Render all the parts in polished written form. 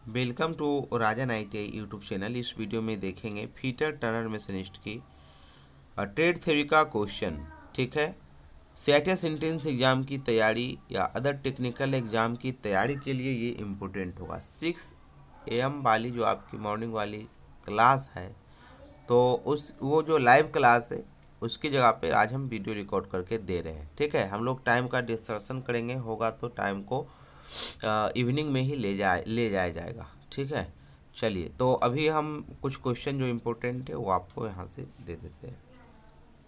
Welcome to Rajan ITI YouTube channel. इस video में देखेंगे फीटर टनर मशीनिस्ट की ट्रेड थ्योरी का क्वेश्चन। ठीक है, सीआईटीएस एंट्रेंस एग्ज़ाम की तैयारी या अदर टेक्निकल एग्ज़ाम की तैयारी के लिए ये इम्पोर्टेंट होगा। 6 AM वाली जो आपकी मॉर्निंग वाली क्लास है, तो वो जो लाइव क्लास है उसकी जगह पे आज हम वीडियो रिकॉर्ड करके दे रहे हैं। ठीक है, हम लोग टाइम का डिस्कशन करेंगे, होगा तो टाइम को इवनिंग में ही ले जाया जाएगा। ठीक है, चलिए तो अभी हम कुछ क्वेश्चन जो इम्पोर्टेंट है वो आपको यहाँ से दे देते हैं।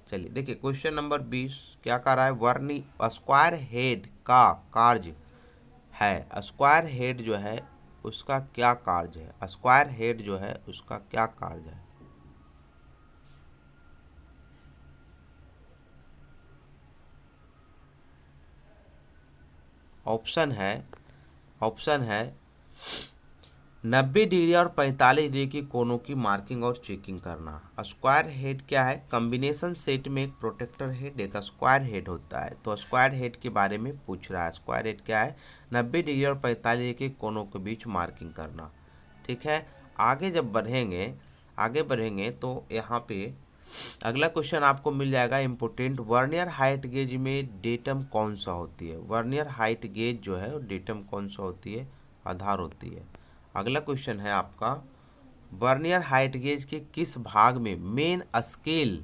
चलिए देखिए, क्वेश्चन नंबर 20 क्या कह रहा है, वर्नी स्क्वायर हेड का कार्य है। स्क्वायर हेड जो है उसका क्या कार्य है, स्क्वायर हेड जो है उसका क्या कार्य है। ऑप्शन है 90 डिग्री और 45 डिग्री की कोनों की मार्किंग और चेकिंग करना। स्क्वायर हेड क्या है, कॉम्बिनेशन सेट में एक प्रोटेक्टर हेड एक स्क्वायर हेड होता है। तो स्क्वायर हेड के बारे में पूछ रहा है। स्क्वायर हेड क्या है, 90 डिग्री और 45 डिग्री के कोनों के बीच मार्किंग करना। ठीक है, आगे बढ़ेंगे तो यहाँ पे अगला क्वेश्चन आपको मिल जाएगा इम्पोर्टेंट। वर्नियर हाइट गेज में डेटम कौन सा होती है। वर्नियर हाइट गेज जो है डेटम कौन सा होती है, आधार होती है। अगला क्वेश्चन है आपका, वर्नियर हाइट गेज के किस भाग में मेन स्केल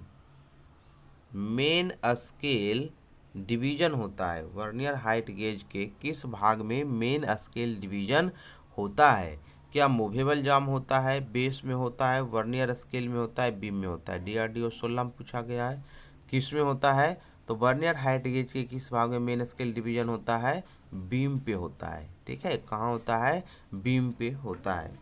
डिवीजन होता है। वर्नियर हाइट गेज के किस भाग में मेन स्केल डिवीजन होता है। क्या मूवेबल जाम होता है, बेस में होता है, वर्नियर स्केल में होता है, बीम में होता है। DRDO 16 में पूछा गया है, किस में होता है। तो वर्नियर हाइट गेज के किस भाग में मेन स्केल डिवीजन होता है, बीम पे होता है। ठीक है, कहाँ होता है, बीम पे होता है।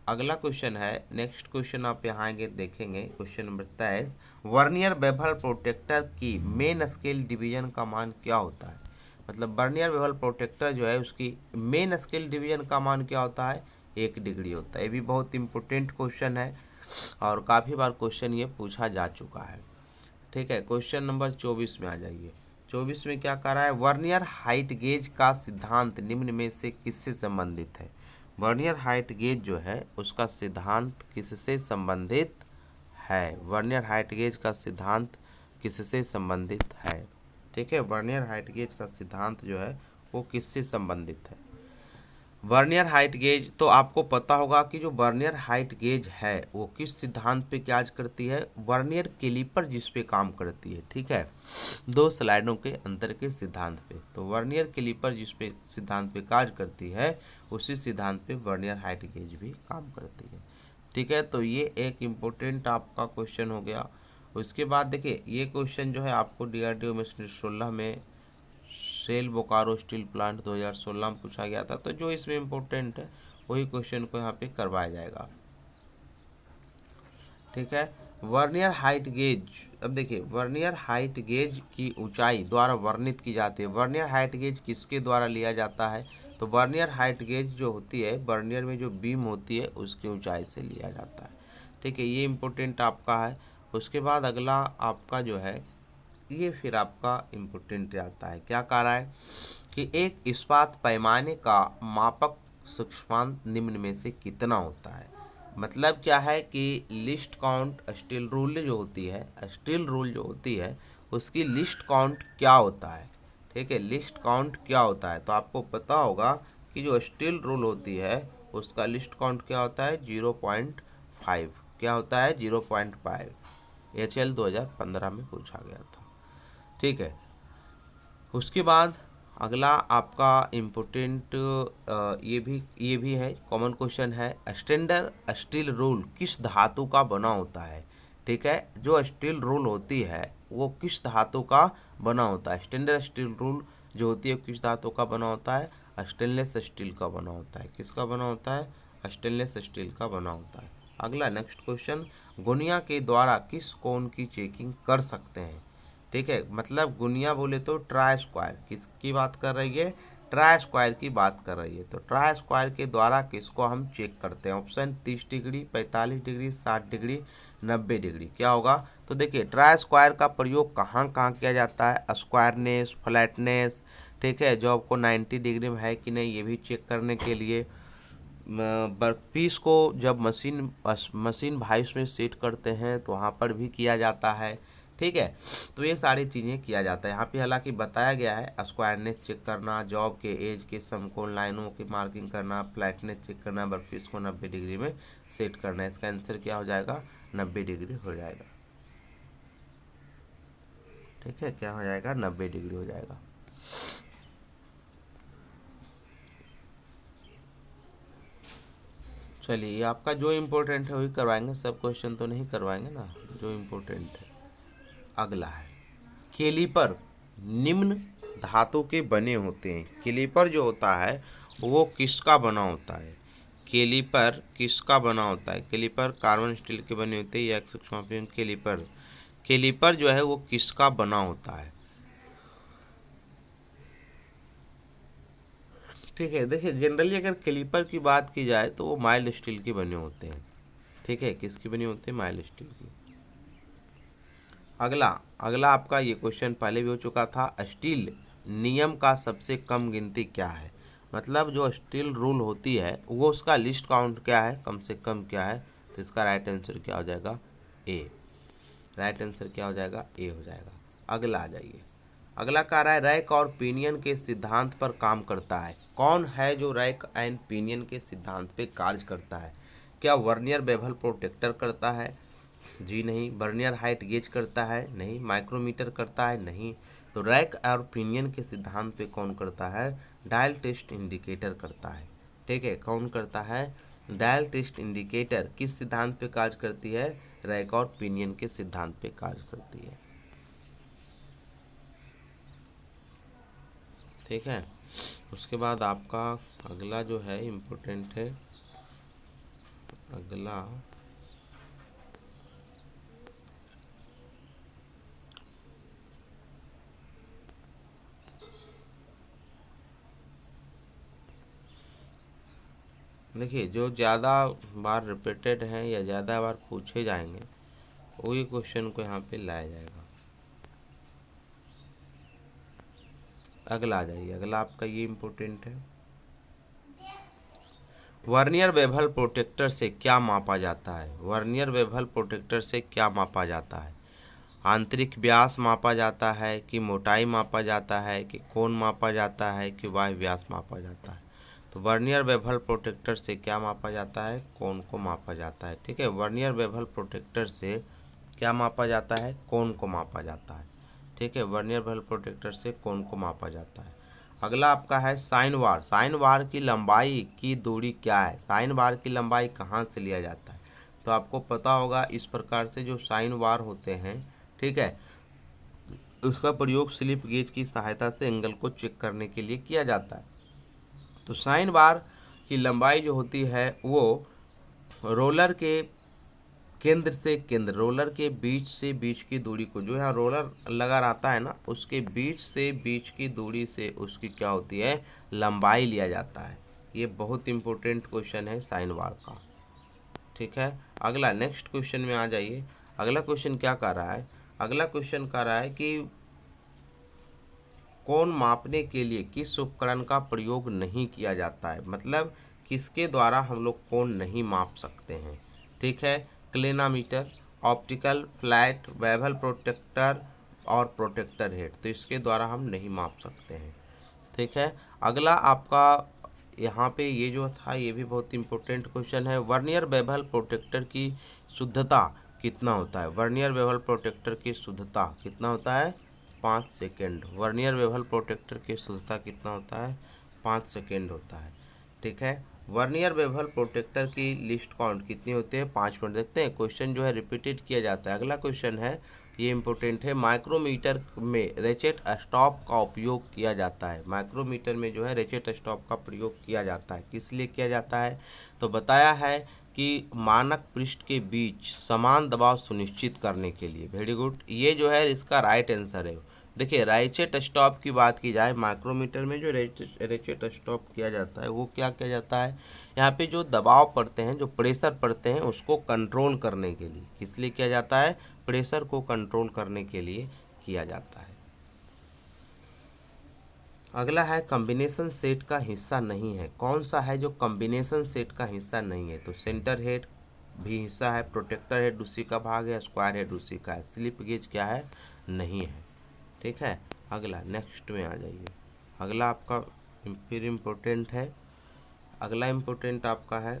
अगला क्वेश्चन है, नेक्स्ट क्वेश्चन आप यहाँ आगे देखेंगे, question number 23। Vernier bevel protector की मेन स्केल डिवीजन का मान क्या होता है। मतलब वर्नियर बेवल प्रोटेक्टर जो है उसकी मेन स्केल डिवीजन का मान क्या होता है, 1 डिग्री होता है। ये भी बहुत इंपॉर्टेंट क्वेश्चन है और काफ़ी बार क्वेश्चन ये पूछा जा चुका है। ठीक है, क्वेश्चन नंबर 24 में आ जाइए। 24 में क्या कह रहा है, वर्नियर हाइट गेज का सिद्धांत निम्न में से किससे संबंधित है। वर्नियर हाइट गेज जो है उसका सिद्धांत किससे संबंधित है। वर्नियर हाइट गेज का सिद्धांत किससे संबंधित है। ठीक है, वर्नियर हाइट गेज का सिद्धांत जो है वो किससे संबंधित है। वर्नियर हाइट गेज तो आपको पता होगा कि जो वर्नियर हाइट गेज है वो किस सिद्धांत पे कार्य करती है, वर्नियर कैलिपर जिस पे काम करती है। ठीक है, 2 स्लाइडों के अंतर के सिद्धांत पे। तो वर्नियर कैलिपर जिस पे सिद्धांत पे कार्य करती है उसी सिद्धांत पे वर्नियर हाइट गेज भी काम करती है। ठीक है, तो ये एक इम्पोर्टेंट आपका क्वेश्चन हो गया। उसके बाद देखिए, ये क्वेश्चन जो है आपको DRDO में 16 में सेल बोकारो स्टील प्लांट 2016 में पूछा गया था। तो जो इसमें इम्पोर्टेंट है वही क्वेश्चन को यहाँ पे करवाया जाएगा। ठीक है, वर्नियर हाइट गेज, अब देखिए वर्नियर हाइट गेज की ऊंचाई द्वारा वर्णित की जाती है। वर्नियर हाइट गेज किसके द्वारा लिया जाता है, तो वर्नियर हाइट गेज जो होती है वर्नियर में जो बीम होती है उसकी ऊंचाई से लिया जाता है। ठीक है, ये इम्पोर्टेंट आपका है। उसके बाद अगला आपका जो है ये फिर आपका इम्पोर्टेंट आता है। क्या कह रहा है कि एक इस्पात पैमाने का मापक सूक्ष्मांक निम्न में से कितना होता है। मतलब क्या है कि लिस्ट काउंट स्टील रूल जो होती है, स्टील रूल जो होती है उसकी लिस्ट काउंट क्या होता है। ठीक है, लिस्ट काउंट क्या होता है, तो आपको पता होगा कि जो स्टील रूल होती है उसका लिस्ट काउंट क्या होता है, 0.5। क्या होता है, 0.5। HL 2015 में पूछा गया था। ठीक है, उसके बाद अगला आपका इम्पोर्टेंट ये भी है, कॉमन क्वेश्चन है। स्टैंडर्ड स्टील रूल किस धातु का बना होता है। ठीक है, जो स्टील रूल होती है वो किस धातु का बना होता है। स्टैंडर्ड स्टील रूल जो होती है किस धातु का बना होता है, स्टेनलेस स्टील का बना होता है। किसका बना होता है, स्टेनलेस स्टील का बना होता है। अगला नेक्स्ट क्वेश्चन, गुनिया के द्वारा किस कोण की चेकिंग कर सकते हैं। ठीक है, मतलब गुनिया बोले तो ट्राई स्क्वायर, किसकी बात कर रही है, ट्राई स्क्वायर की बात कर रही है। तो ट्राई स्क्वायर के द्वारा किसको हम चेक करते हैं। Option 30 degree, 45 degree, 60 degree, 90 degree. क्या होगा, तो देखिए ट्राई स्क्वायर का प्रयोग कहाँ कहाँ किया जाता है, स्क्वायरनेस, फ्लैटनेस। ठीक है, जो आपको 90 डिग्री में है कि नहीं ये भी चेक करने के लिए। वर्कपीस को जब मशीन भाइस में सेट करते हैं तो वहाँ पर भी किया जाता है। ठीक है, तो ये सारी चीज़ें किया जाता है। यहाँ पे हालांकि बताया गया है स्क्वायरनेस चेक करना, जॉब के एज के समकोण लाइनों की मार्किंग करना, फ्लैटनेस चेक करना, वर्कपीस को 90 डिग्री में सेट करना। इसका आंसर क्या हो जाएगा? 90 डिग्री हो जाएगा। ठीक है, क्या हो जाएगा? 90 डिग्री हो जाएगा। चलिए, आपका जो इम्पोर्टेंट है वही करवाएंगे, सब क्वेश्चन तो नहीं करवाएंगे ना, जो इम्पोर्टेंट है। अगला है कैलिपर निम्न धातु के बने होते हैं। कैलिपर जो होता है वो किसका बना होता है? कैलिपर किसका बना होता है? कैलिपर कार्बन स्टील के बने होते हैं या एक सूक्ष्म कैलिपर। कैलिपर जो है वो किसका बना होता है? ठीक है, देखिए जनरली अगर कैलिपर की बात की जाए तो वो माइल्ड स्टील के बने होते हैं। ठीक है, किसकी बनी होते हैं? माइल्ड स्टील की। अगला अगला आपका ये क्वेश्चन पहले भी हो चुका था। स्टील नियम का सबसे कम गिनती क्या है? मतलब जो स्टील रूल होती है वो उसका लिस्ट काउंट क्या है, कम से कम क्या है? तो इसका राइट आंसर क्या हो जाएगा? ए। राइट आंसर क्या हो जाएगा? ए हो जाएगा। अगला आ जाइए। अगला कह रहा है रैक और पिनियन के सिद्धांत पर काम करता है। कौन है जो रैक एंड पिनियन के सिद्धांत पे कार्य करता है? क्या वर्नियर बेवल प्रोटेक्टर करता है? जी नहीं। वर्नियर हाइट गेज करता है? नहीं। माइक्रोमीटर करता है? नहीं। तो रैक और पिनियन के सिद्धांत पे कौन करता है? डायल टेस्ट इंडिकेटर करता है। ठीक है, कौन करता है? डायल टेस्ट इंडिकेटर किस सिद्धांत पे कार्य करती है? रैक और पिनियन के सिद्धांत पे कार्य करती है। ठीक है, उसके बाद आपका अगला जो है इम्पोर्टेंट है। अगला देखिए, जो ज़्यादा बार रिपीटेड हैं या ज़्यादा बार पूछे जाएंगे वही क्वेश्चन को यहाँ पे लाया जाएगा। अगला आ जाइए। अगला आपका ये इम्पोर्टेंट है। वर्नियर बेवल प्रोटेक्टर से क्या मापा जाता है? वर्नियर बेवल प्रोटेक्टर से क्या मापा जाता है? आंतरिक व्यास मापा जाता है कि मोटाई मापा जाता है कि कोण मापा जाता है कि बाह्य व्यास मापा जाता है? तो वर्नियर बेवल प्रोटेक्टर से क्या मापा जाता है? कोण को मापा जाता है। ठीक है, वर्नियर बेवल प्रोटेक्टर से क्या मापा जाता है? कोण को मापा जाता है। ठीक है, वर्नियर बेवल प्रोटेक्टर से कोण को मापा जाता है। अगला आपका है साइन बार। साइन बार की लंबाई की दूरी क्या है? साइन बार की लंबाई कहाँ से लिया जाता है? तो आपको पता होगा इस प्रकार से जो साइन बार होते हैं, ठीक है, उसका प्रयोग स्लिप गेज की सहायता से एंगल को चेक करने के लिए किया जाता है। तो साइन बार की लंबाई जो होती है वो रोलर के केंद्र से केंद्र, रोलर के बीच से बीच की दूरी को, जो यहाँ रोलर लगा रहता है ना, उसके बीच से बीच की दूरी से उसकी क्या होती है? लंबाई लिया जाता है। ये बहुत इंपॉर्टेंट क्वेश्चन है साइन बार का। ठीक है, अगला नेक्स्ट क्वेश्चन में आ जाइए। अगला क्वेश्चन क्या कर रहा है? अगला क्वेश्चन कर रहा है कि कोण मापने के लिए किस उपकरण का प्रयोग नहीं किया जाता है? मतलब किसके द्वारा हम लोग कोण नहीं माप सकते हैं? ठीक है, क्लेनामीटर, ऑप्टिकल फ्लैट, बेवल प्रोटेक्टर और प्रोटेक्टर हेड, तो इसके द्वारा हम नहीं माप सकते हैं। ठीक है, अगला आपका यहाँ पे ये जो था ये भी बहुत इंपॉर्टेंट क्वेश्चन है। वर्नियर बेवल प्रोटेक्टर की शुद्धता कितना होता है? वर्नियर बेवल प्रोटेक्टर की शुद्धता कितना होता है? 5 सेकेंड। वर्नियर बेवल प्रोटेक्टर की शुद्धता कितना होता है? 5 सेकेंड होता है। ठीक है, वर्नियर बेवल प्रोटेक्टर की लिस्ट काउंट कितनी होती है? 5 मिनट। देखते हैं क्वेश्चन जो है रिपीटेड किया जाता है। अगला क्वेश्चन है, ये इंपॉर्टेंट है। माइक्रोमीटर में रेचेट स्टॉप का उपयोग किया जाता है। माइक्रोमीटर में जो है रेचेट स्टॉप का प्रयोग किया जाता है, किस लिए किया जाता है? तो बताया है कि मानक पृष्ठ के बीच समान दबाव सुनिश्चित करने के लिए। वेरी गुड, ये जो है इसका राइट आंसर है। देखिए, रेचेट स्टॉप की बात की जाए, माइक्रोमीटर में जो रेचेट स्टॉप किया जाता है वो क्या किया जाता है? यहाँ पे जो दबाव पड़ते हैं, जो प्रेशर पड़ते हैं, उसको कंट्रोल करने के लिए। किस लिए किया जाता है? प्रेशर को कंट्रोल करने के लिए किया जाता है। अगला है कॉम्बिनेशन सेट का हिस्सा नहीं है। कौन सा है जो कॉम्बिनेशन सेट का हिस्सा नहीं है? तो सेंटर हेड भी हिस्सा है, प्रोटेक्टर हेड उसी का भाग है, स्क्वायर हेड उसी का है, स्लिप गेज क्या है? नहीं है। ठीक है, अगला नेक्स्ट में आ जाइए। अगला आपका फिर इम्पोर्टेंट है। अगला इम्पोर्टेंट आपका है,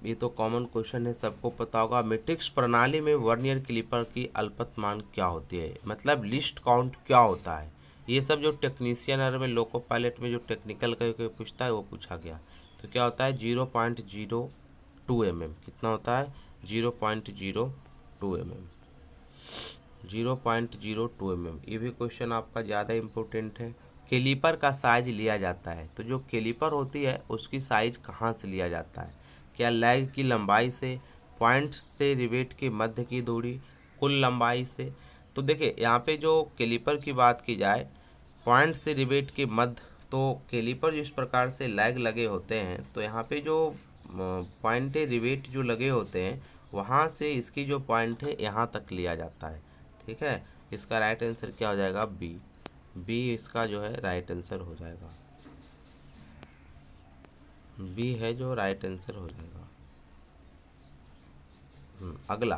ये तो कॉमन क्वेश्चन है, सबको पता होगा। मैट्रिक्स प्रणाली में वर्नियर कैलिपर की अल्पतमान क्या होती है? मतलब लिस्ट काउंट क्या होता है? ये सब जो टेक्नीशियन और में लोको पायलट में जो टेक्निकल का पूछता है वो पूछा गया। तो क्या होता है? 0.02 mm। कितना होता है? 0.02 mm। 0.02 mm। ये भी क्वेश्चन आपका ज़्यादा इम्पोर्टेंट है। कैलिपर का साइज लिया जाता है, तो जो कैलिपर होती है उसकी साइज कहाँ से लिया जाता है? क्या लैग की लंबाई से, पॉइंट से रिवेट के मध्य की दूरी, कुल लंबाई से? तो देखिए यहाँ पे जो कैलिपर की बात की जाए, पॉइंट से रिवेट के मध्य, तो कैलिपर जिस प्रकार से लैग लगे होते हैं, तो यहाँ पे जो पॉइंट रिवेट जो लगे होते हैं वहाँ से इसकी जो पॉइंट है यहाँ तक लिया जाता है। ठीक है, इसका राइट आंसर क्या हो जाएगा? बी। बी इसका जो है राइट आंसर हो जाएगा। बी है जो राइट आंसर हो जाएगा। अगला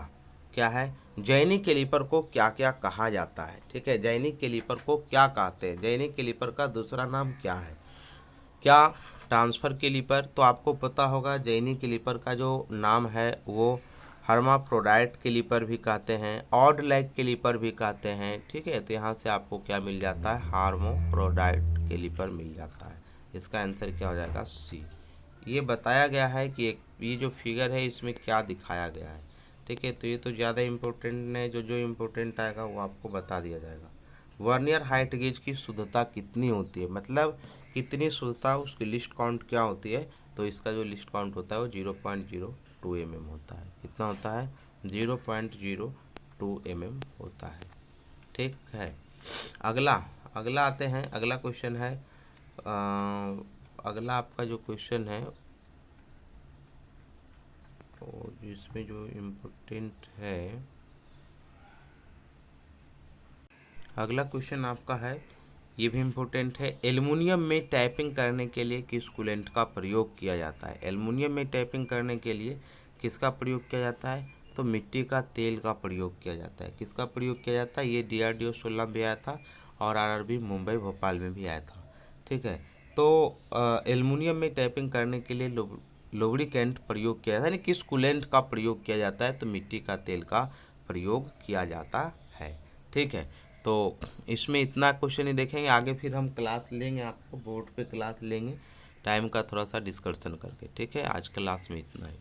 क्या है? जैनिक कैलिपर को क्या क्या कहा जाता है? ठीक है, जैनिक कैलिपर को क्या कहते हैं? जैनिक कैलिपर का दूसरा नाम क्या है? क्या ट्रांसफर कैलिपर? तो आपको पता होगा जैनिक कैलिपर का जो नाम है वो हर्माफ्रोडाइट कैलिपर भी कहते हैं, ऑड लेग कैलिपर भी कहते हैं। ठीक है, तो यहाँ से आपको क्या मिल जाता है? हर्माफ्रोडाइट कैलिपर मिल जाता है। इसका आंसर क्या हो जाएगा? सी। ये बताया गया है कि एक ये जो फिगर है इसमें क्या दिखाया गया है। ठीक है, तो ये तो ज़्यादा इम्पोर्टेंट है, जो जो इम्पोर्टेंट आएगा वो आपको बता दिया जाएगा। वर्नियर हाइट गेज की शुद्धता कितनी होती है? मतलब कितनी शुद्धता, उसकी लिस्ट काउंट क्या होती है? तो इसका जो लिस्ट काउंट होता है वो 0.02 mm होता है। कितना होता है? 0.02 mm होता है। ठीक है, अगला अगला आते हैं। अगला क्वेश्चन है, अगला आपका जो क्वेश्चन है और जिसमें जो इम्पोर्टेंट है, अगला क्वेश्चन आपका है, ये भी इम्पोर्टेंट है। एल्युमिनियम में टैपिंग करने के लिए किस कूलेंट का प्रयोग किया जाता है? एल्युमिनियम में टैपिंग करने के लिए किसका प्रयोग किया जाता है? तो मिट्टी का तेल का प्रयोग किया जाता है। किसका प्रयोग किया जाता है? ये DRDO 16 में आया था और RRB मुंबई भोपाल में भी आया था। ठीक है, तो एल्युमिनियम में टैपिंग करने के लिए लुब्रिकेंट प्रयोग किया जाता है, यानी किस कूलेंट का प्रयोग किया जाता है? तो मिट्टी का तेल का प्रयोग किया जाता है। ठीक है, तो इसमें इतना क्वेश्चन ही देखेंगे, आगे फिर हम क्लास लेंगे, आपको बोर्ड पे क्लास लेंगे टाइम का थोड़ा सा डिस्कशन करके। ठीक है, आज क्लास में इतना ही।